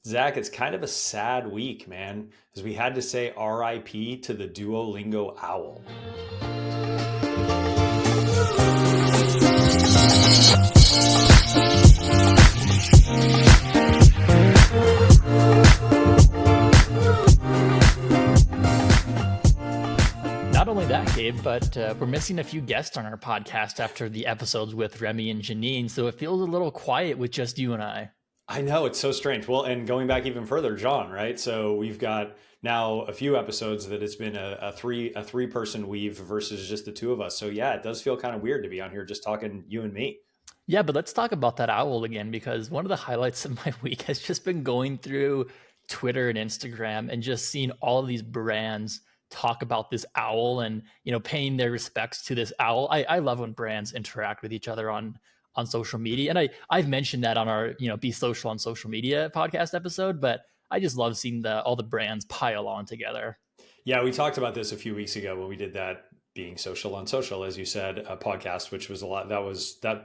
Zach, it's kind of a sad week, man, as we had to say RIP to the Duolingo owl. Not only that, Gabe, but we're missing a few guests on our podcast after the episodes with Remy and Janine, so it feels a little quiet with just you and I. I know, it's so strange. Well, and going back even further, John, right? So we've got now a few episodes that it's been a three person weave versus just the two of us. So yeah, it does feel kind of weird to be on here just talking you and me. Yeah, but let's talk about that owl again, because one of the highlights of my week has just been going through Twitter and Instagram and just seeing all of these brands talk about this owl and paying their respects to this owl. I love when brands interact with each other on social media, and I've mentioned that on our Be Social on Social Media podcast episode, but I just love seeing the all the brands pile on together. Yeah, we talked about this a few weeks ago when we did that being social on social, as you said, a podcast, which was a lot. That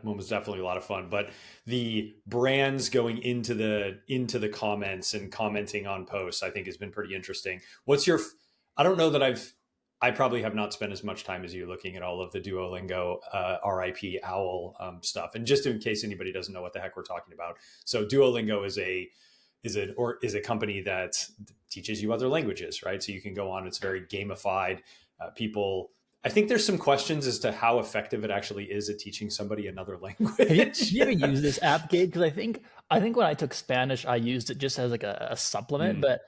one was definitely a lot of fun. But the brands going into the comments and commenting on posts, I think has been pretty interesting. What's your? I don't know that I probably have not spent as much time as you looking at all of the Duolingo RIP owl stuff. And just in case anybody doesn't know what the heck we're talking about, so Duolingo is a company that teaches you other languages, right? So you can go on. It's very gamified. People. I think there's some questions as to how effective it actually is at teaching somebody another Have you language. ever used this app, Gabe? Because I think when I took Spanish, I used it just as like a supplement. Mm, But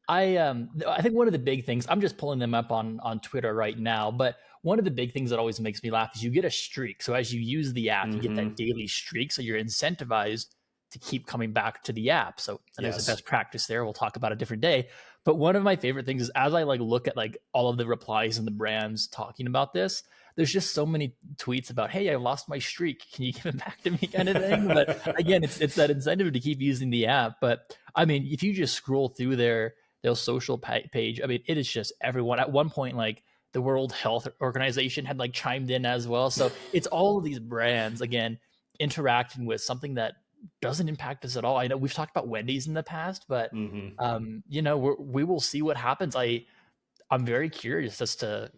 I think one of the big things, I'm just pulling them up on Twitter right now, but one of the big things that always makes me laugh is you get a streak. So as you use the app, you get that hmm. daily streak. So you're incentivized to keep coming back to the app. So there's a Yes. best practice there. We'll talk about a different day. But one of my favorite things is as I like look at like all of the replies and the brands talking about this, there's just so many tweets about, hey, I lost my streak. Can you give it back to me kind of thing? But again, it's that incentive to keep using the app. But I mean, if you just scroll through their social page, I mean, it is just everyone. At one point, like the World Health Organization had like chimed in as well. So it's all of these brands again interacting with something that doesn't impact us at all. I know we've talked about Wendy's in the past, but Hmm. we will see what happens. I'm very curious as to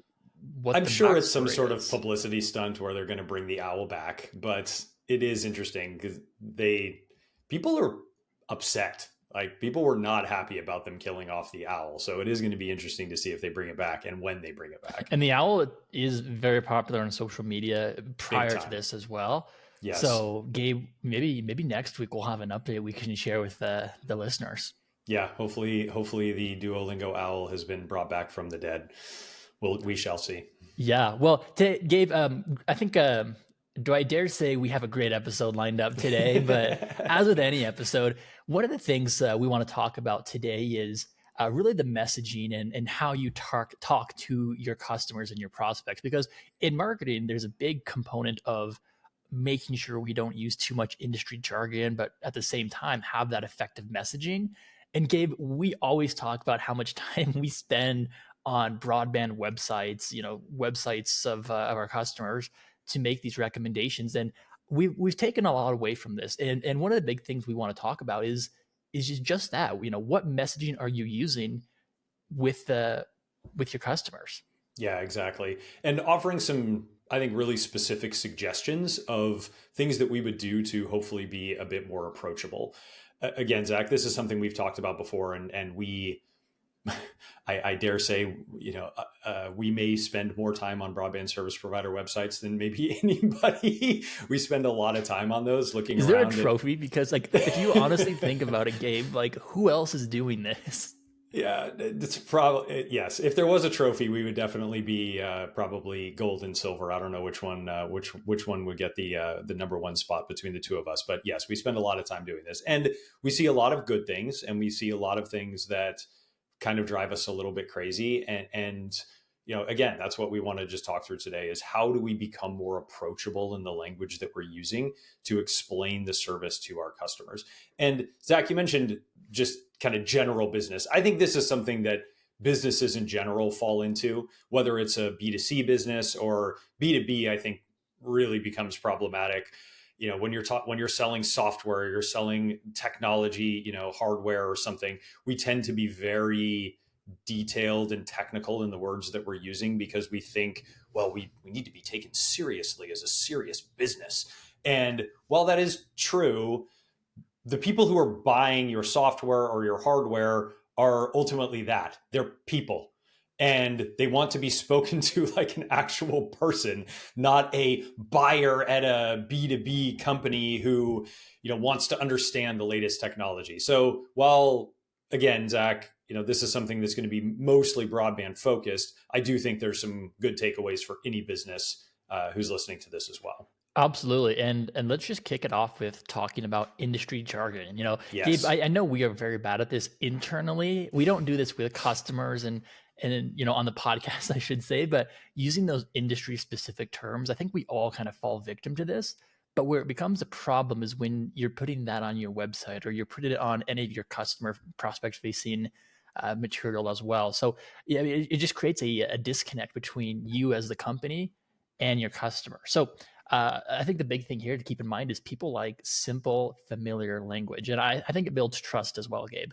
what I'm the sure it's some backstory sort of is. publicity stunt where they're going to bring the owl back, but it is interesting because people are upset. Like people were not happy about them killing off the owl. So it is going to be interesting to see if they bring it back and when they bring it back. And the owl is very popular on social media Big prior to time. this as well. Yes. So, Gabe, maybe next week we'll have an update we can share with the listeners. Yeah. Hopefully the Duolingo owl has been brought back from the dead. We shall see. Yeah. Well, Gabe, I think do I dare say we have a great episode lined up today? But as with any episode, one of the things we want to talk about today is really the messaging and how you talk to your customers and your prospects. Because in marketing, there's a big component of making sure we don't use too much industry jargon, but at the same time have that effective messaging. And Gabe, we always talk about how much time we spend on broadband websites, websites of our customers to make these recommendations. And we've taken a lot away from this. And one of the big things we want to talk about is just that, what messaging are you using with the with your customers? Yeah, exactly. And offering some, I think, really specific suggestions of things that we would do to hopefully be a bit more approachable. Again, Zach, this is something we've talked about before, and I dare say, we may spend more time on broadband service provider websites than maybe anybody. We spend a lot of time on those looking Is there a around at. trophy? Because like if you honestly think about it, Gabe, like who else is doing this? Yeah, it's probably yes. If there was a trophy, we would definitely be probably gold and silver. I don't know which one which one would get the number one spot between the two of us. But yes, we spend a lot of time doing this, and we see a lot of good things, and we see a lot of things that kind of drive us a little bit crazy. And again, that's what we want to just talk through today: is how do we become more approachable in the language that we're using to explain the service to our customers? And Zach, you mentioned just kind of general business. I think this is something that businesses in general fall into, whether it's a B2C business or B2B, I think really becomes problematic. when you're selling software, you're selling technology, hardware or something, we tend to be very detailed and technical in the words that we're using because we think, well, we need to be taken seriously as a serious business. And while that is true, the people who are buying your software or your hardware are ultimately that. They're people. And they want to be spoken to like an actual person, not a buyer at a B2B company who, wants to understand the latest technology. So while, again, Zach, this is something that's going to be mostly broadband focused, I do think there's some good takeaways for any business who's listening to this as well. Absolutely. And let's just kick it off with talking about industry jargon. Gabe, Yes. I know we are very bad at this internally. We don't do this with customers and on the podcast, I should say, but using those industry specific terms, I think we all kind of fall victim to this. But where it becomes a problem is when you're putting that on your website or you're putting it on any of your customer prospects facing material as well. So yeah, it just creates a disconnect between you as the company and your customer. So I think the big thing here to keep in mind is people like simple, familiar language. And I think it builds trust as well, Gabe.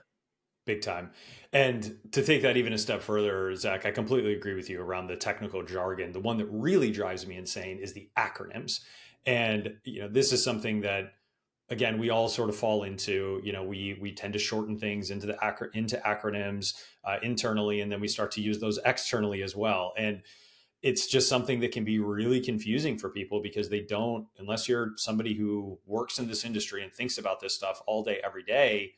Big time. And to take that even a step further, Zach, I completely agree with you around the technical jargon. The one that really drives me insane is the acronyms. And, this is something that, again, we all sort of fall into. We tend to shorten things into acronyms internally, and then we start to use those externally as well. And it's just something that can be really confusing for people because they don't, unless you're somebody who works in this industry and thinks about this stuff all day, every day,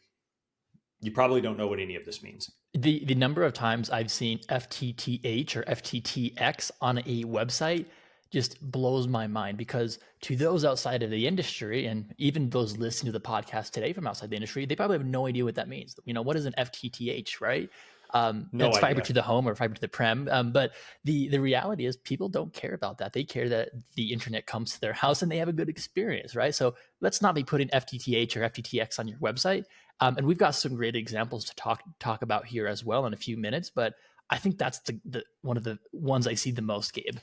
you probably don't know what any of this means. The number of times I've seen FTTH or FTTX on a website just blows my mind, because to those outside of the industry, and even those listening to the podcast today from outside the industry, they probably have no idea what that means. What is an FTTH, right? No It's idea. fiber to the home or fiber to the prem. But the reality is people don't care about that. They care that the internet comes to their house and they have a good experience, right? So let's not be putting FTTH or FTTX on your website. And we've got some great examples to talk about here as well in a few minutes. But I think that's the one of the ones I see the most, Gabe.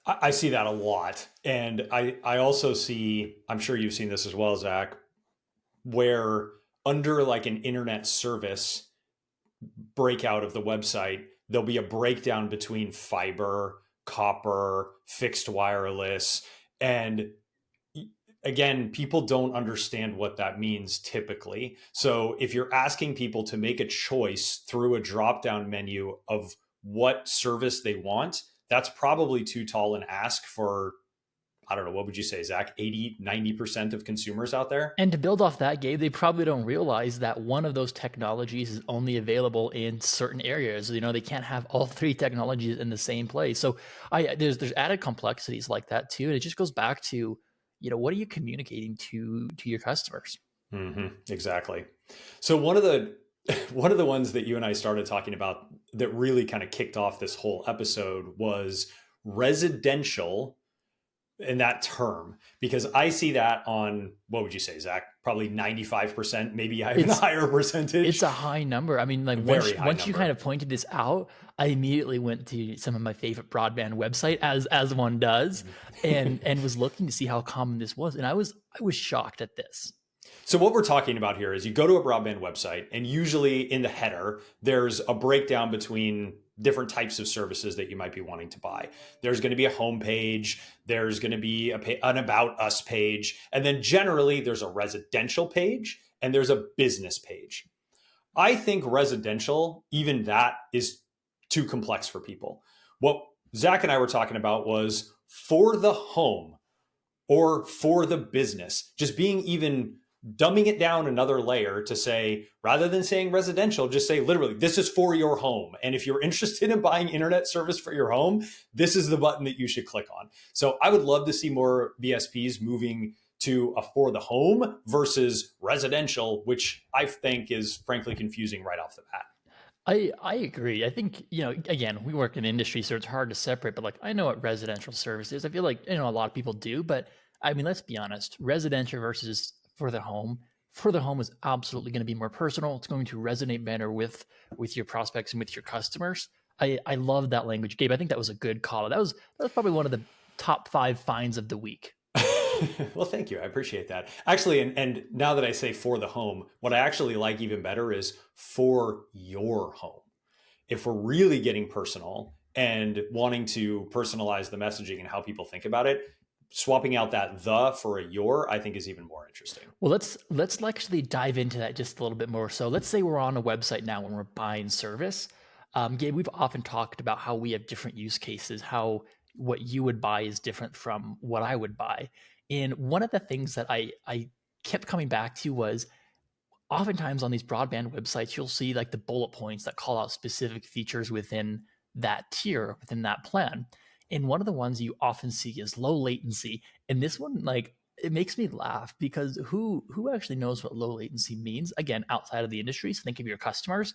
I see that a lot. And I also see, I'm sure you've seen this as well, Zach, where under like an internet service breakout of the website, there'll be a breakdown between fiber, copper, fixed wireless. And again, people don't understand what that means typically. So if you're asking people to make a choice through a drop-down menu of what service they want, that's probably too tall an ask for, I don't know, what would you say, Zach, 80, 90% of consumers out there? And to build off that, Gabe, they probably don't realize that one of those technologies is only available in certain areas. They can't have all three technologies in the same place. So there's added complexities like that too. And it just goes back to, what are you communicating to your customers? Mm-hmm, exactly. So one of the ones that you and I started talking about that really kind of kicked off this whole episode was residential, in that term, because I see that on, what would you say, Zach? Probably 95%, maybe even a higher percentage. It's a high number. I mean, like once you kind of pointed this out, I immediately went to some of my favorite broadband website, as one does, and was looking to see how common this was, and I was shocked at this. So what we're talking about here is you go to a broadband website, and usually in the header, there's a breakdown between different types of services that you might be wanting to buy. There's going to be a home page, there's going to be an About Us page, and then generally there's a residential page and there's a business page. I think residential, even that is too complex for people. What Zach and I were talking about was for the home or for the business, just being even dumbing it down another layer to say, rather than saying residential, just say literally, this is for your home. And if you're interested in buying internet service for your home, this is the button that you should click on. So I would love to see more BSPs moving to a for the home versus residential, which I think is frankly confusing right off the bat. I agree. I think, again, we work in industry, so it's hard to separate, but like, I know what residential service is. I feel like, a lot of people do, but I mean, let's be honest, residential versus for the home is absolutely going to be more personal. It's going to resonate better with your prospects and with your customers. I love that language, Gabe. I think that was a good call. That was probably one of the top 5 finds of the week. Well, thank you. I appreciate that. Actually, and now that I say for the home, what I actually like even better is for your home. If we're really getting personal and wanting to personalize the messaging and how people think about it, swapping out that the for a your, I think is even more interesting. Well, let's actually dive into that just a little bit more. So let's say we're on a website now when we're buying service. Gabe, we've often talked about how we have different use cases, how what you would buy is different from what I would buy. And one of the things that I kept coming back to was oftentimes on these broadband websites, you'll see like the bullet points that call out specific features within that tier, within that plan. And one of the ones you often see is low latency. And this one, like, it makes me laugh because who actually knows what low latency means? Again, outside of the industry, so think of your customers.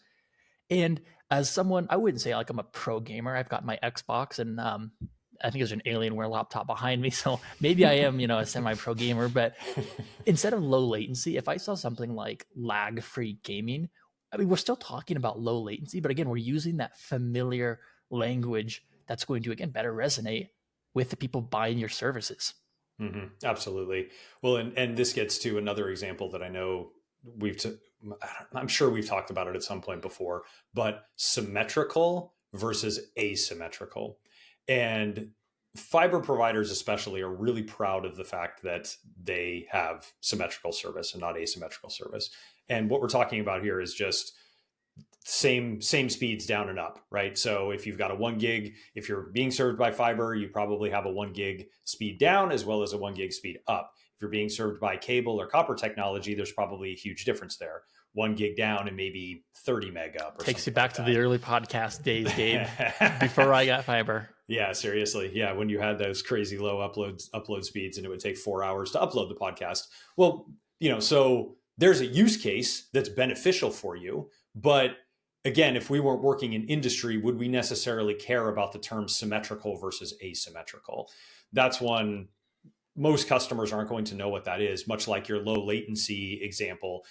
And as someone, I wouldn't say like I'm a pro gamer. I've got my Xbox and I think there's an Alienware laptop behind me. So maybe I am, a semi-pro gamer, but instead of low latency, if I saw something like lag-free gaming, I mean, we're still talking about low latency, but again, we're using that familiar language that's going to, again, better resonate with the people buying your services. Absolutely. Well, and this gets to another example that I know I'm sure we've talked about it at some point before, but symmetrical versus asymmetrical. And fiber providers especially are really proud of the fact that they have symmetrical service and not asymmetrical service. And what we're talking about here is just same speeds down and up, right? So if you've got a 1 gig, if you're being served by fiber, you probably have a 1 gig speed down as well as a 1 gig speed up. If you're being served by cable or copper technology, there's probably a huge difference there. 1 gig down and maybe 30 meg up. Or Takes you something back like to that. the early podcast days, Gabe, before I got fiber. Yeah, seriously. Yeah, when you had those crazy low upload speeds and it would take 4 hours to upload the podcast. Well, so there's a use case that's beneficial for you, but again, if we weren't working in industry, would we necessarily care about the term symmetrical versus asymmetrical? That's one most customers aren't going to know what that is, much like your low latency example.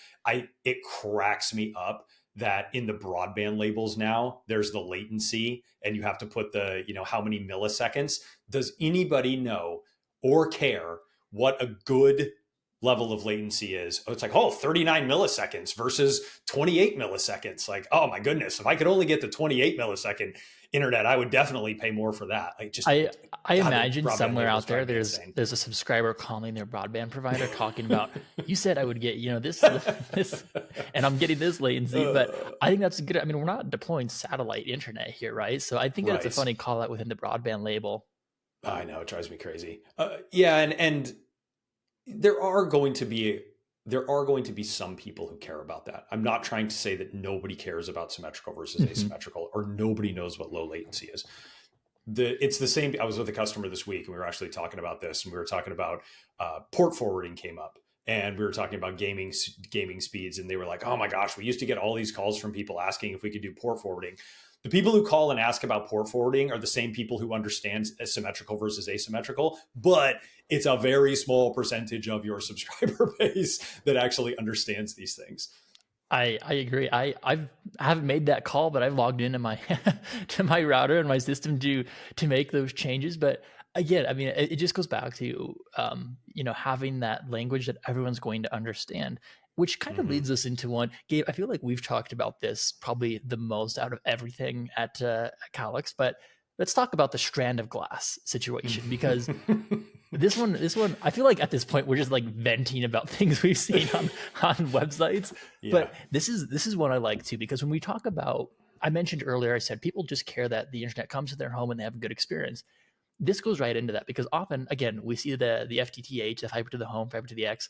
It cracks me up that in the broadband labels now, there's the latency and you have to put the, how many milliseconds. Does anybody know or care what a good level of latency is? Oh, it's like, 39 milliseconds versus 28 milliseconds. Like, oh my goodness, if I could only get the 28 millisecond internet, I would definitely pay more for that. Like, just I God, the imagine broadband somewhere labels out there drive me there's insane. there's a subscriber calling their broadband provider talking about you said I would get this and I'm getting this latency, but I think that's good. I mean, we're not deploying satellite internet here, right? So I think that's a Right. funny call out within the broadband label. I know, it drives me crazy. Yeah, and there are going to be some people who care about that. I'm not trying to say that nobody cares about symmetrical versus asymmetrical, or nobody knows what low latency is. It's the same. I was with a customer this week and we were actually talking about this, and we were talking about port forwarding came up, and we were talking about gaming speeds, and they were like, oh my gosh, we used to get all these calls from people asking if we could do port forwarding. The people who call and ask about port forwarding are the same people who understand symmetrical versus asymmetrical, but it's a very small percentage of your subscriber base that actually understands these things. I agree. I haven't made that call, but I've logged into my to my router and my system to make those changes. But again, I mean, it just goes back to having that language that everyone's going to understand, which kind of leads us into one. Gabe, I feel like we've talked about this probably the most out of everything at Calix, but let's talk about the strand of glass situation because this one, I feel like at this point we're just like venting about things we've seen on websites. Yeah. But this is one I like too, because when we talk about, I mentioned earlier, I said people just care that the internet comes to their home and they have a good experience. This goes right into that because often, again, we see the FTTH, the fiber to the home, fiber to the X.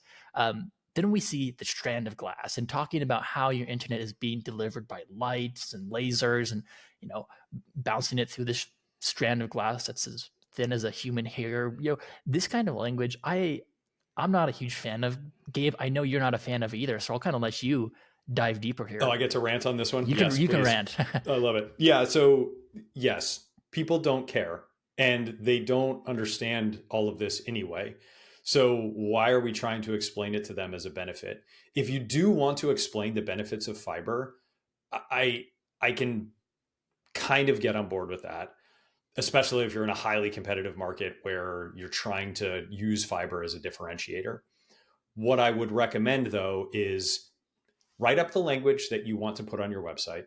Then we see the strand of glass and talking about how your internet is being delivered by lights and lasers and bouncing it through this strand of glass that's as thin as a human hair. This kind of language, I'm not a huge fan of. Gabe, I know you're not a fan of either, so I'll kind of let you dive deeper here. Oh, I get to rant on this one? You can rant. I love it. Yeah, so yes, people don't care and they don't understand all of this anyway. So why are we trying to explain it to them as a benefit? If you do want to explain the benefits of fiber, I can kind of get on board with that. especially if you're in a highly competitive market where you're trying to use fiber as a differentiator. What I would recommend though is write up the language that you want to put on your website,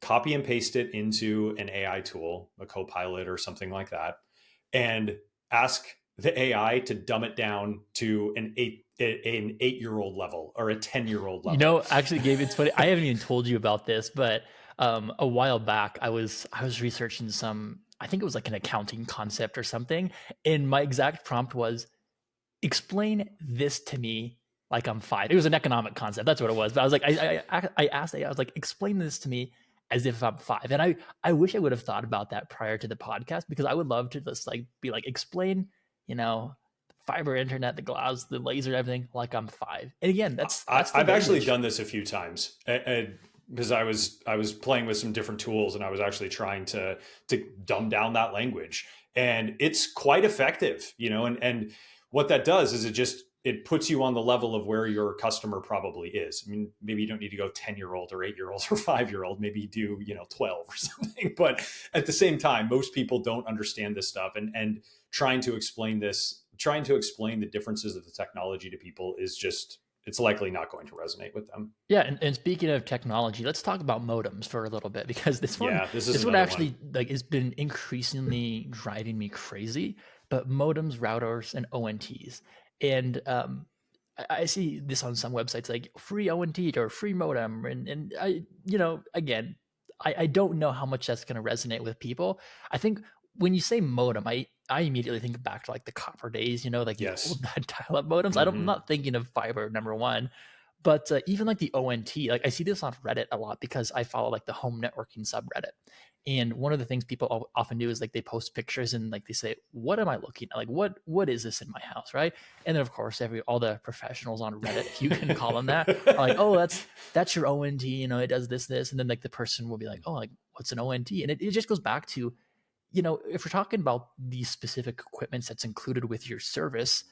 copy and paste it into an AI tool, a Copilot or something like that, and ask the AI to dumb it down to an 8-year-old level or a 10-year-old You level. know, actually, Gabe, it's funny. I haven't even told you about this, but a while back, I was researching some. I think it was like an accounting concept or something, and my exact prompt was, "Explain this to me like I'm five." It was an economic concept. That's what it was. But I was like, I asked AI, I was like, "Explain this to me as if I'm five." And I wish I would have thought about that prior to the podcast, because I would love to just like be like, explain, you know, fiber internet, the glass, the laser, everything like I'm five. And again, that's the I've actually language. done this a few times because I was playing with some different tools and I was actually trying to dumb down that language, and it's quite effective, and what that does is it puts you on the level of where your customer probably is. I mean, maybe you don't need to go 10-year-old or 8-year-old or 5-year-old, maybe you do 12 or something, but at the same time most people don't understand this stuff, and trying to explain the differences of the technology to people is just, it's likely not going to resonate with them. Yeah, and speaking of technology, let's talk about modems for a little bit, because this one Yeah, this is this one another one. actually like has been increasingly driving me crazy. But modems, routers, and ONTs, and I see this on some websites like free ONT or free modem, and I again, I don't know how much that's going to resonate with people. I think when you say modem, I immediately think back to like the copper days, like the old Yes. dial-up modems. I'm Hmm. not thinking of fiber, number one. But even like the ONT, like I see this on Reddit a lot because I follow like the home networking subreddit. And one of the things people often do is like they post pictures and like they say, "What am I looking at? Like what is this in my house?" Right? And then of course all the professionals on Reddit, if you can call them that, are like, "Oh, that's your ONT. It does this," and then like the person will be like, "Oh, like what's an ONT?" And it just goes back to, if we're talking about the specific equipment that's included with your service,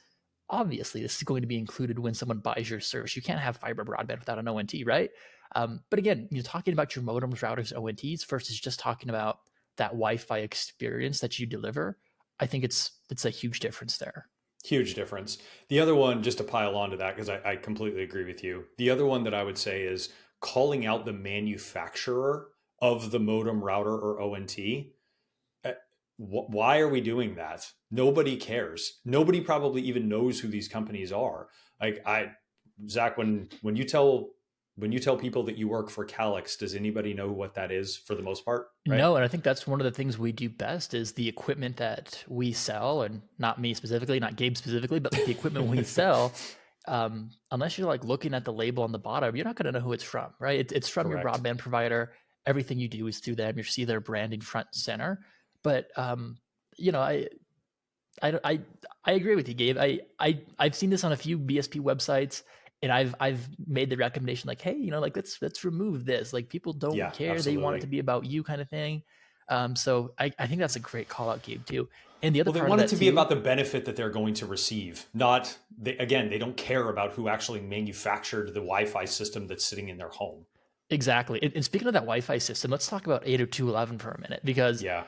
obviously this is going to be included when someone buys your service. You can't have fiber broadband without an ONT, right? But again, you're talking about your modems, routers, ONTs versus just talking about that Wi-Fi experience that you deliver. I think it's a huge difference there. Huge difference. The other one, just to pile onto that, because I completely agree with you. The other one that I would say is calling out the manufacturer of the modem, router, or ONT. Uh, Why are we doing that? Nobody cares. Nobody probably even knows who these companies are. Like Zach, when you tell people that you work for Calix, does anybody know what that is for the most part? Right? No, and I think that's one of the things we do best is the equipment that we sell, and not me specifically, not Gabe specifically, but like the equipment we sell. Unless you're like looking at the label on the bottom, you're not going to know who it's from, right? It's from your Correct. broadband provider. Everything you do is through them. You see their branding front and center. But you know, I I I agree with you, Gabe. I've seen this on a few BSP websites, and I've made the recommendation like, hey, like let's remove this. Like people don't Yeah, care; they want it to absolutely. be about you, kind of thing. So I think that's a great call out, Gabe, too. And the other Well, they part of want it that to be too, about the benefit that they're going to receive, not again, they don't care about who actually manufactured the Wi-Fi system that's sitting in their home. exactly. And speaking of that Wi-Fi system, let's talk about 802.11 for a minute, because Yeah.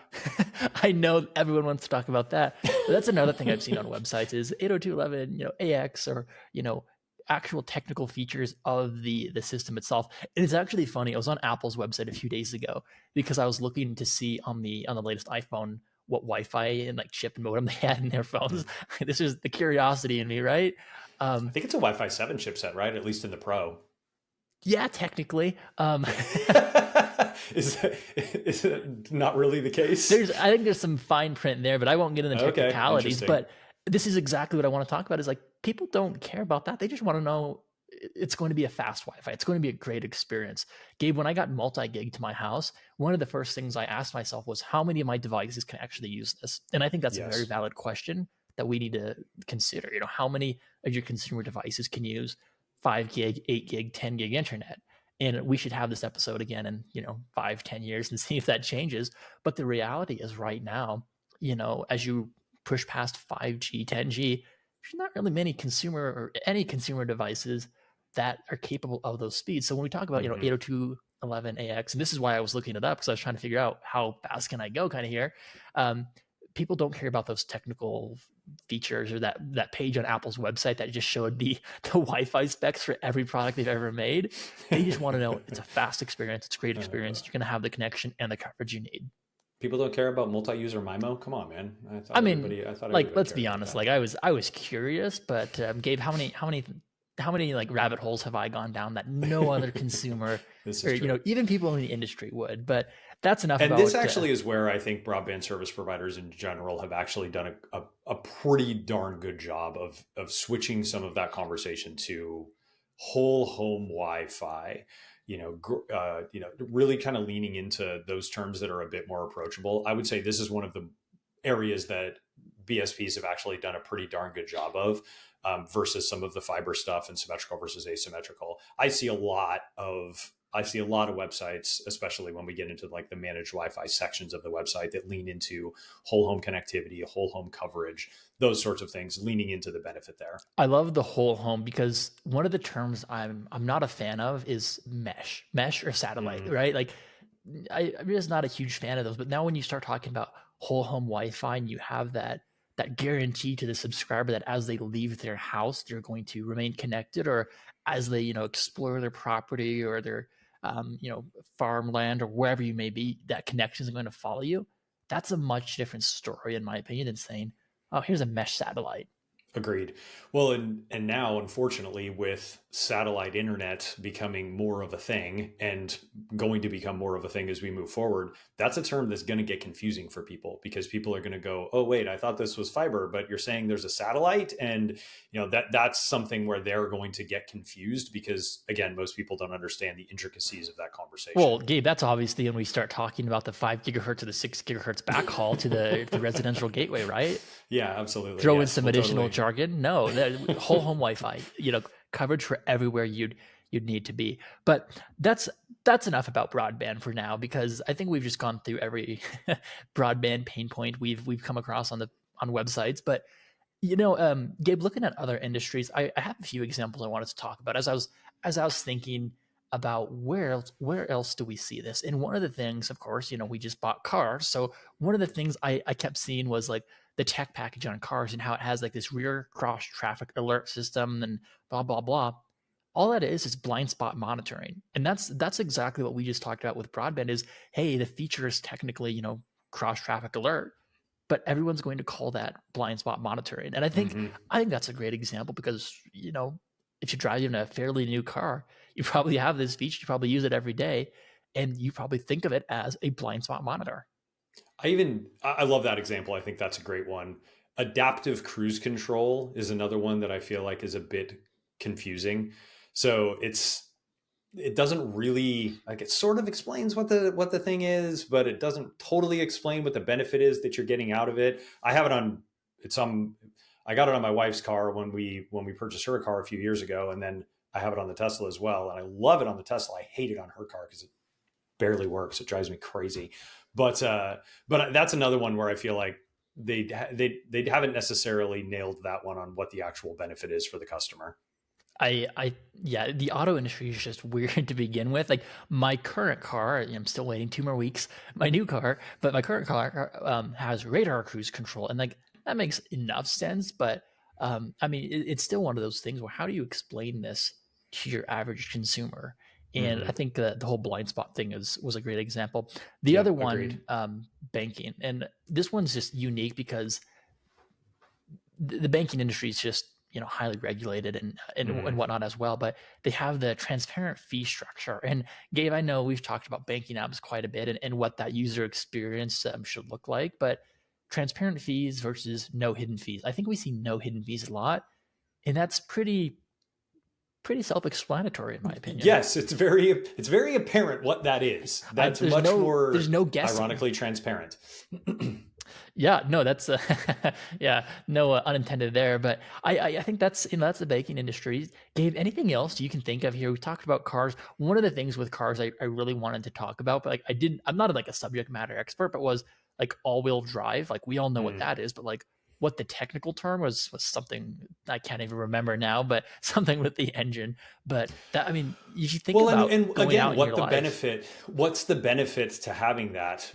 I know everyone wants to talk about that. But that's another thing I've seen on websites is 802.11, AX, or actual technical features of the system itself. And it's actually funny. I was on Apple's website a few days ago because I was looking to see on the latest iPhone what Wi-Fi and like chip and modem they had in their phones. This is the curiosity in me, right? I Um, think it's a Wi-Fi 7 chipset, right? At least in the Pro. yeah, technically. Is it not really the case? I think there's some fine print there, but I won't get into Okay, technicalities. interesting. But this is exactly what I want to talk about is like people don't care about that. They just want to know it's going to be a fast Wi-Fi. It's going to be a great experience. Gabe, when I got multi-gig to my house, one of the first things I asked myself was how many of my devices can actually use this? And I think that's a very Yes. valid question that we need to consider. How many of your consumer devices can use 5 gig, 8 gig, 10 gig internet? And we should have this episode again in 5-10 years and see if that changes. But the reality is right now, as you push past 5G, 10G, there's not really many consumer or any consumer devices that are capable of those speeds. So when we talk about, 802.11ax, and this is why I was looking it up because I was trying to figure out how fast can I go kind of here. People don't care about those technical features or that page on Apple's website that just showed the Wi-Fi specs for every product they've ever made. They just want to know it's a fast experience, it's a great experience. You're going to have the connection and the coverage you need. People don't care about multi-user MIMO. Come on, man. I mean, I thought like, everybody let's cared be about honest. that. Like, I was curious, but Gabe, how many like rabbit holes have I gone down that no other consumer This or is true. even people in the industry would? But that's enough And about. this actually is where I think broadband service providers in general have actually done a pretty darn good job of switching some of that conversation to whole home Wi-Fi. Really kind of leaning into those terms that are a bit more approachable. I would say this is one of the areas that BSPs have actually done a pretty darn good job of, versus some of the fiber stuff and symmetrical versus asymmetrical. I see a lot of websites, especially when we get into like the managed Wi-Fi sections of the website, that lean into whole home connectivity, whole home coverage, those sorts of things, leaning into the benefit there. I love the whole home because one of the terms I'm not a fan of is mesh or satellite, right? Like I'm just not a huge fan of those. But now when you start talking about whole home Wi-Fi and you have that guarantee to the subscriber that as they leave their house, they're going to remain connected, or as they explore their property or their farmland or wherever you may be, that connection is going to follow you. That's a much different story, in my opinion, than saying, "Oh, here's a mesh satellite." Agreed. Well, and now, unfortunately, with satellite internet becoming more of a thing and going to become more of a thing as we move forward, that's a term that's going to get confusing for people, because people are going to go, "Oh, wait, I thought this was fiber, but you're saying there's a satellite," and that's something where they're going to get confused because, again, most people don't understand the intricacies of that conversation. Well, Gabe, that's obviously when we start talking about the 5 gigahertz or the 6 gigahertz backhaul to the residential gateway, right? Yeah, absolutely. Throw in Yes, some well, additional totally. jargon. No, whole home Wi-Fi, coverage for everywhere you'd need to be. But that's enough about broadband for now, because I think we've just gone through every broadband pain point we've come across on websites. But Gabe, looking at other industries, I have a few examples I wanted to talk about as I was thinking about where else do we see this. And one of the things, of course, we just bought cars, so one of the things I kept seeing was like the tech package on cars and how it has like this rear cross traffic alert system and blah blah blah. All that is blind spot monitoring, and that's exactly what we just talked about with broadband. Is, hey, the feature is technically cross traffic alert, but everyone's going to call that blind spot monitoring. And I think that's a great example because, if you drive in a fairly new car, you probably have this feature, you probably use it every day, and you probably think of it as a blind spot monitor. I love that example. I think that's a great one. Adaptive cruise control is another one that I feel like is a bit confusing. So it doesn't really, like, it sort of explains what the thing is, but it doesn't totally explain what the benefit is that you're getting out of it. I got it on my wife's car when we purchased her a car a few years ago, and then I have it on the Tesla as well, and I love it on the Tesla. I hate it on her car because it barely works. It drives me crazy. But that's another one where I feel like they haven't necessarily nailed that one on what the actual benefit is for the customer. Yeah, the auto industry is just weird to begin with. Like my current car, I'm still waiting 2 more weeks. My new car, but my current car has radar cruise control, and like that makes enough sense. But I mean, it's still one of those things where how do you explain this to your average consumer? And I Mm-hmm. think the whole blind spot thing was a great example. The Yep, other agreed. one, banking, and this one's just unique because the banking industry is just highly regulated and Mm-hmm. whatnot as well, but they have the transparent fee structure. And Gabe, I know we've talked about banking apps quite a bit and what that user experience should look like, but transparent fees versus no hidden fees, I think we see no hidden fees a lot, and that's pretty self-explanatory in my opinion. Yes, it's very apparent what that is. That's There's much there's more no guessing. ironically transparent. Yeah, no, that's yeah, no unintended there, but I think that's the baking industry. Gabe, anything else you can think of here? We talked about cars. One of the things with cars I really wanted to talk about, but like I'm not like a subject matter expert, but was like all-wheel drive. Like we all know what Mm. that is, but like what the technical term was something I can't even remember now, but something with the engine. But that, I mean, if you think Well, about and going out again, in your life, what's the benefit to having that,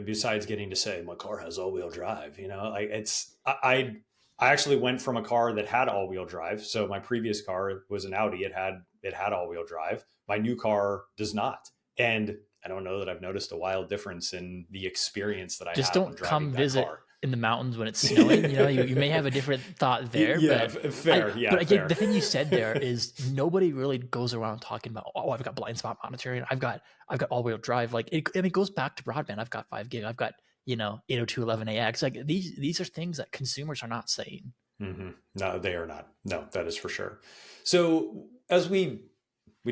besides getting to say my car has all wheel drive, like I actually went from a car that had all wheel drive. So my previous car was an Audi. It had all wheel drive. My new car does not. And I don't know that I've noticed a wild difference in the experience that I just have when don't driving come that visit car. in the mountains when it's snowing. You may have a different thought there, Yeah, but fair. Yeah, but again, fair. the thing you said there is nobody really goes around talking about, oh, I've got blind spot monitoring, I've got all wheel drive. Like it goes back to broadband. I've got 5 gig. I've got 802.11ax. Like these are things that consumers are not saying. No, they are not. No, that is for sure. So as we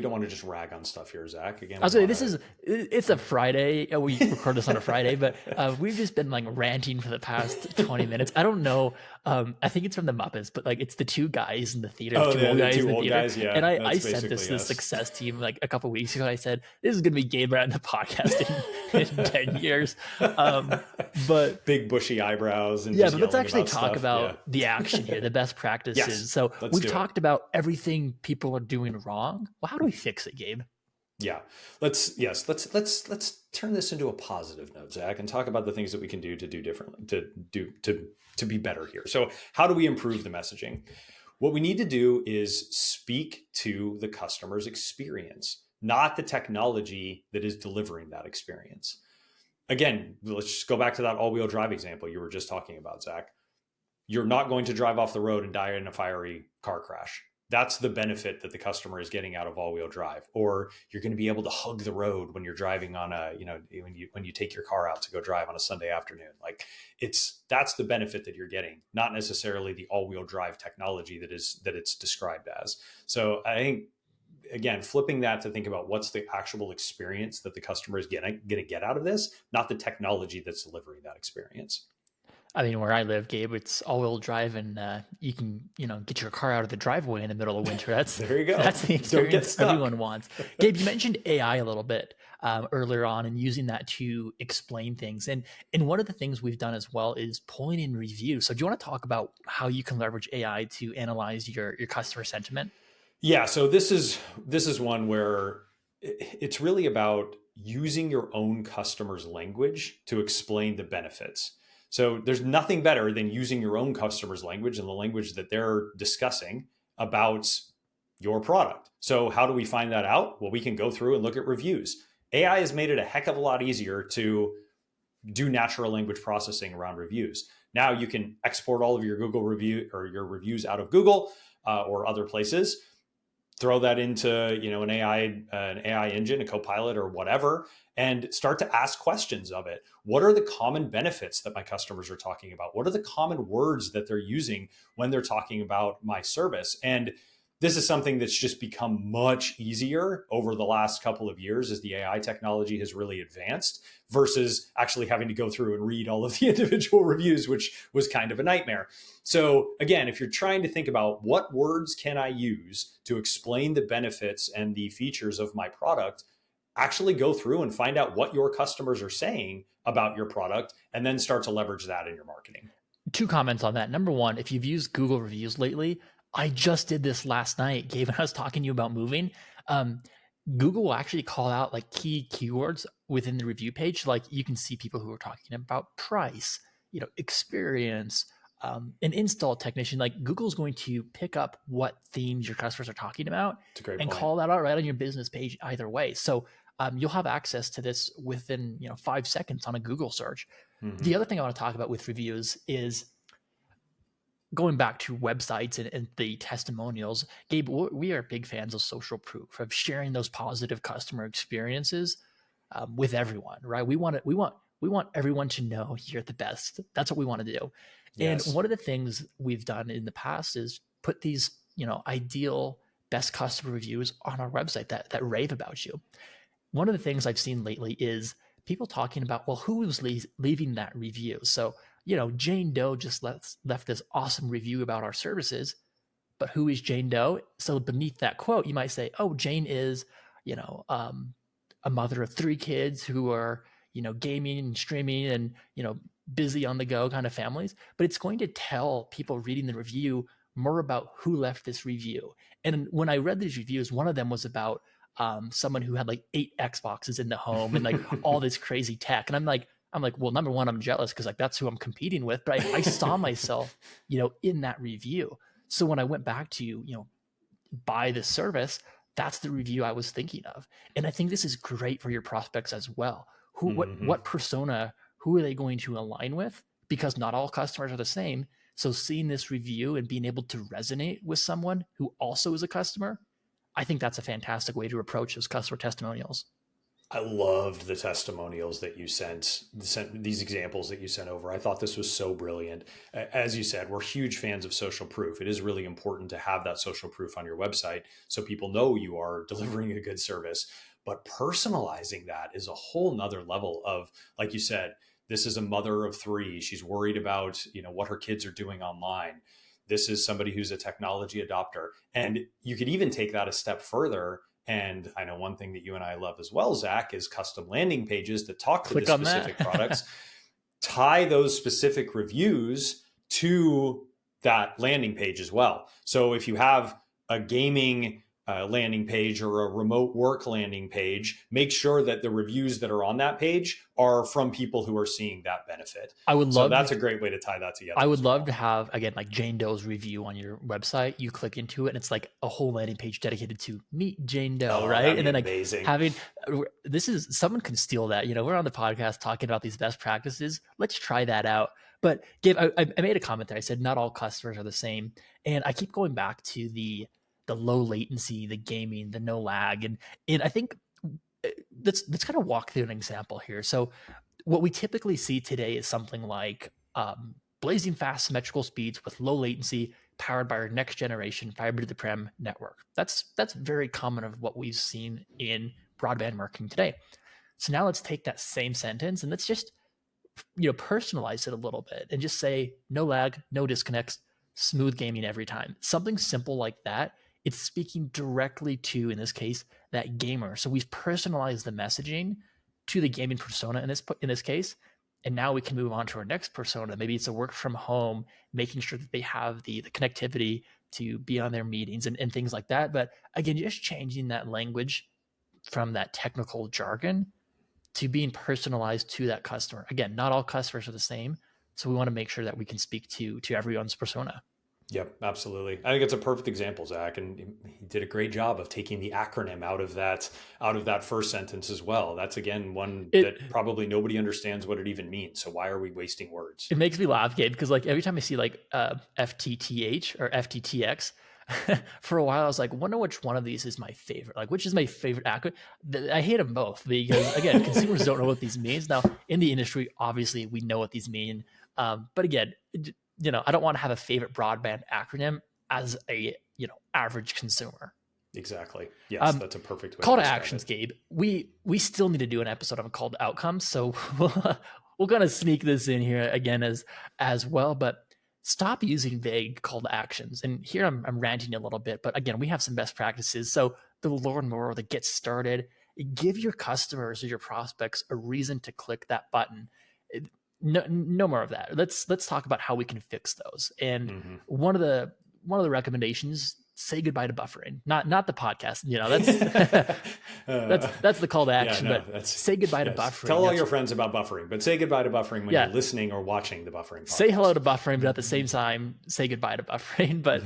don't want to just rag on stuff here, Zach. Again, I'll we say want it's a Friday. We record this on a Friday, but we've just been like ranting for the past 20 minutes. I don't know. I think it's from the Muppets, but like it's the two guys in the theater, the oh, two old the guys in two the old theater. guys. And Yeah, I that's said this basically to the us. success team like a couple weeks ago. I said, this is going to be Gabe Ryan, the podcast in 10 years. But Big bushy eyebrows and yeah, just but let's yelling actually about talk stuff. Yeah. about the action here, the best Yes, practices. So let's we've do it. talked about everything people are doing wrong. Well, how do we fix it, Gabe? Yeah. Let's turn this into a positive note, Zach, and talk about the things that we can do to do differently, to be better here. So how do we improve the messaging? What we need to do is speak to the customer's experience, not the technology that is delivering that experience. Again, let's just go back to that all-wheel drive example you were just talking about, Zach. You're not going to drive off the road and die in a fiery car crash. That's the benefit that the customer is getting out of all-wheel drive. Or you're going to be able to hug the road when you're driving on when you take your car out to go drive on a Sunday afternoon. Like that's the benefit that you're getting, not necessarily the all-wheel drive technology that it's described as. So I think, again, flipping that to think about what's the actual experience that the customer is going to get out of this, not the technology that's delivering that experience. I mean, where I live, Gabe, it's all-wheel drive, and you can, get your car out of the driveway in the middle of winter. That's There you go. that's the Don't get experience stuck. everyone wants. Gabe, you mentioned AI a little bit earlier on, and using that to explain things. And one of the things we've done as well is pulling in reviews. So, do you want to talk about how you can leverage AI to analyze your customer sentiment? Yeah, so this is one where it's really about using your own customer's language to explain the benefits. So there's nothing better than using your own customer's language and the language that they're discussing about your product. So how do we find that out? Well, we can go through and look at reviews. AI has made it a heck of a lot easier to do natural language processing around reviews. Now you can export all of your Google review or your reviews out of Google or other places, throw that into an AI engine, a Copilot or whatever, and start to ask questions of it. What are the common benefits that my customers are talking about? What are the common words that they're using when they're talking about my service? And this is something that's just become much easier over the last couple of years as the AI technology has really advanced versus actually having to go through and read all of the individual reviews, which was kind of a nightmare. So again, if you're trying to think about what words can I use to explain the benefits and the features of my product, actually go through and find out what your customers are saying about your product and then start to leverage that in your marketing. Two comments on that. Number one, if you've used Google reviews lately, I just did this last night, Gabe, when I was talking to you about moving. Google will actually call out like key keywords within the review page. Like you can see people who are talking about price, experience, an install technician. Like Google's going to pick up what themes your customers are talking about It's a great and point. call that out right on your business page either way. So you'll have access to this within 5 seconds on a Google search. Mm-hmm. The other thing I want to talk about with reviews is going back to websites and the testimonials. Gabe, we are big fans of social proof, of sharing those positive customer experiences with everyone, right? We want everyone to know you're the best. That's what we want to do. Yes. And one of the things we've done in the past is put these ideal best customer reviews on our website that rave about you. One of the things I've seen lately is people talking about, well, who was leaving that review? So, Jane Doe just left this awesome review about our services, but who is Jane Doe? So beneath that quote, you might say, oh, Jane is, a mother of 3 kids who are, gaming and streaming and, busy on the go kind of families, but it's going to tell people reading the review more about who left this review. And when I read these reviews, one of them was about someone who had like 8 Xboxes in the home and like all this crazy tech. And I'm like, well, number one, I'm jealous because like that's who I'm competing with. But I saw myself, in that review. So when I went back to, buy this service, that's the review I was thinking of. And I think this is great for your prospects as well. What persona, who are they going to align with? Because not all customers are the same. So seeing this review and being able to resonate with someone who also is a customer, I think that's a fantastic way to approach those customer testimonials. I loved the testimonials that you sent these examples that you sent over. I thought this was so brilliant. As you said, we're huge fans of social proof. It is really important to have that social proof on your website so people know you are delivering a good service. But personalizing that is a whole nother level of, like you said, this is a mother of 3. She's worried about, what her kids are doing online. This is somebody who's a technology adopter. And you could even take that a step further. And I know one thing that you and I love as well, Zach, is custom landing pages that talk to the specific products, tie those specific reviews to that landing page as well. So if you have a gaming landing page or a remote work landing page, make sure that the reviews that are on that page are from people who are seeing that benefit. So that's a great way to tie that together. I would love to have, again, like Jane Doe's review on your website. You click into it and it's like a whole landing page dedicated to meet Jane Doe, right? And then like amazing. Someone can steal that. We're on the podcast talking about these best practices. Let's try that out. But Gabe, I made a comment there. I said, not all customers are the same. And I keep going back to the low latency, the gaming, the no lag. And I think let's kind of walk through an example here. So what we typically see today is something like blazing fast symmetrical speeds with low latency powered by our next generation fiber to the prem network. That's very common of what we've seen in broadband marketing today. So now let's take that same sentence and let's just personalize it a little bit and just say no lag, no disconnects, smooth gaming every time. Something simple like that. It's speaking directly to, in this case, that gamer. So we've personalized the messaging to the gaming persona in this case. And now we can move on to our next persona. Maybe it's a work from home, making sure that they have the connectivity to be on their meetings and things like that. But again, just changing that language from that technical jargon to being personalized to that customer. Again, not all customers are the same. So we want to make sure that we can speak to everyone's persona. Yep, absolutely. I think it's a perfect example, Zach, and he did a great job of taking the acronym out of that first sentence as well. That's again one that probably nobody understands what it even means. So why are we wasting words? It makes me laugh, Gabe, because like every time I see like FTTH or FTTX, for a while I was like, wonder which one of these is my favorite. Like, which is my favorite acronym? I hate them both because again, consumers don't know what these means. Now in the industry, obviously we know what these mean, but again. I don't want to have a favorite broadband acronym as a, average consumer. Exactly. Yes, that's a perfect way. Call to actions, Gabe. We still need to do an episode on call to outcomes. So we'll kind of sneak this in here again as well, but stop using vague call to actions. And here I'm ranting a little bit, but again, we have some best practices. So the Lord more, the get started, give your customers or your prospects a reason to click that button. No more of that. Let's talk about how we can fix those. And one of the recommendations, say goodbye to buffering. Not the podcast. That's the call to action. But say goodbye to buffering. Tell all your friends about buffering, but say goodbye to buffering when you're listening or watching the buffering podcast. Say hello to buffering, but at the same time, say goodbye to buffering. But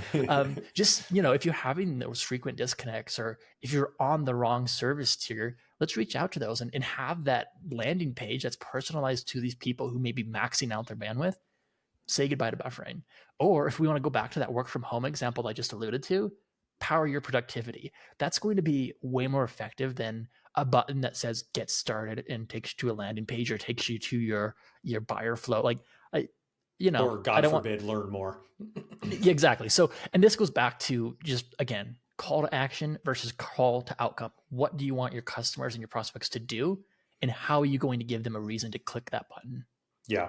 just if you're having those frequent disconnects or if you're on the wrong service tier, let's reach out to those and have that landing page that's personalized to these people who may be maxing out their bandwidth. Say goodbye to buffering. Or if we want to go back to that work from home example I just alluded to, power your productivity. That's going to be way more effective than a button that says get started and takes you to a landing page or takes you to your buyer flow. Or God forbid, learn more. Exactly. So, and this goes back to just, again, call to action versus call to outcome. What do you want your customers and your prospects to do? And how are you going to give them a reason to click that button? Yeah.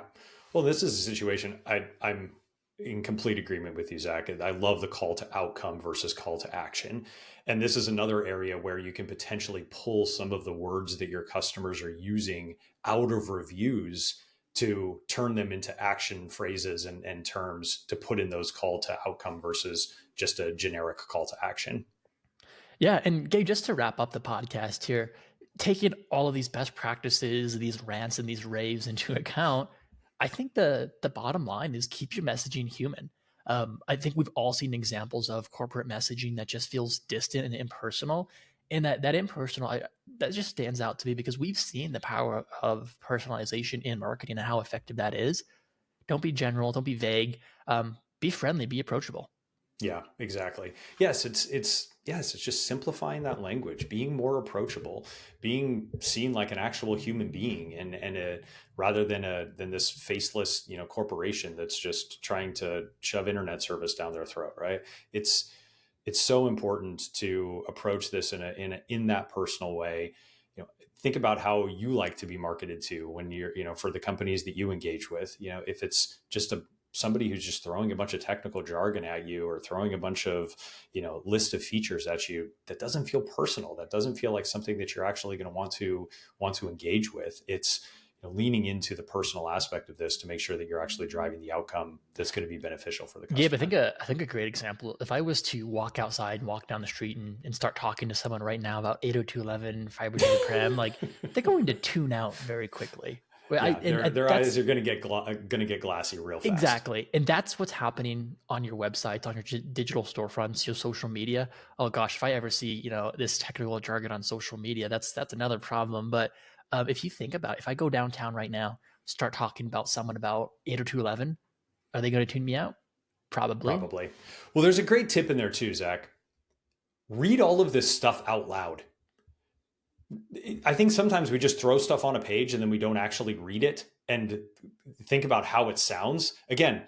Well, this is a situation I'm in complete agreement with you, Zach. I love the call to outcome versus call to action. And this is another area where you can potentially pull some of the words that your customers are using out of reviews to turn them into action phrases and terms to put in those call to outcome versus just a generic call to action. Yeah. And Gabe, just to wrap up the podcast here, taking all of these best practices, these rants and these raves into account, I think the bottom line is keep your messaging human. I think we've all seen examples of corporate messaging that just feels distant and impersonal. And that impersonal, that just stands out to me because we've seen the power of personalization in marketing and how effective that is. Don't be general, don't be vague, be friendly, be approachable. Yeah, exactly. Yes, it's just simplifying that language, being more approachable, being seen like an actual human being, and rather than this faceless, corporation that's just trying to shove internet service down their throat, right? It's so important to approach this in that personal way. Think about how you like to be marketed to when you're, for the companies that you engage with. If it's just somebody who's just throwing a bunch of technical jargon at you or throwing a bunch of, list of features at you, that doesn't feel personal. That doesn't feel like something that you're actually going to want to engage with. It's leaning into the personal aspect of this to make sure that you're actually driving the outcome that's going to be beneficial for the customer. Yeah, I think a great example, if I was to walk outside and walk down the street and start talking to someone right now about 802.11 fiber to the prem, like they're going to tune out very quickly. Yeah, their eyes are going to get glassy real fast. Exactly. And that's what's happening on your websites, on your digital storefronts, your social media. Oh gosh, if I ever see, this technical jargon on social media, that's another problem. But if you think about it, if I go downtown right now, start talking about someone about 802.11, are they going to tune me out? Probably. Well, there's a great tip in there too, Zach. Read all of this stuff out loud. I think sometimes we just throw stuff on a page and then we don't actually read it and think about how it sounds. Again,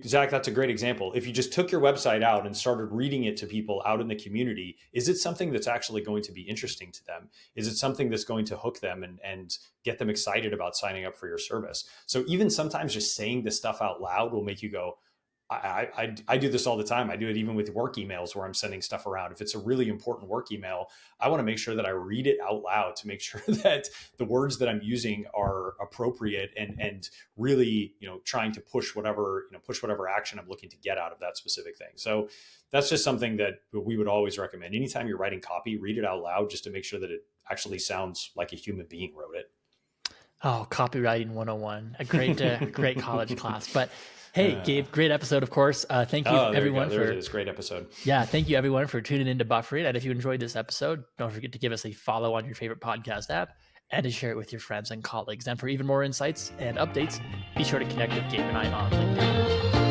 Zach, that's a great example. If you just took your website out and started reading it to people out in the community, is it something that's actually going to be interesting to them? Is it something that's going to hook them and get them excited about signing up for your service? So even sometimes just saying this stuff out loud will make you go, I do this all the time. I do it even with work emails where I'm sending stuff around. If it's a really important work email, I want to make sure that I read it out loud to make sure that the words that I'm using are appropriate and really, trying to push whatever action I'm looking to get out of that specific thing. So that's just something that we would always recommend. Anytime you're writing copy, read it out loud just to make sure that it actually sounds like a human being wrote it. Oh, copywriting 101, a great college class. But hey, Gabe, great episode, of course. Thank you, everyone. There it is. Great episode. Yeah, thank you, everyone, for tuning into Buffering. And if you enjoyed this episode, don't forget to give us a follow on your favorite podcast app and to share it with your friends and colleagues. And for even more insights and updates, be sure to connect with Gabe and I on LinkedIn.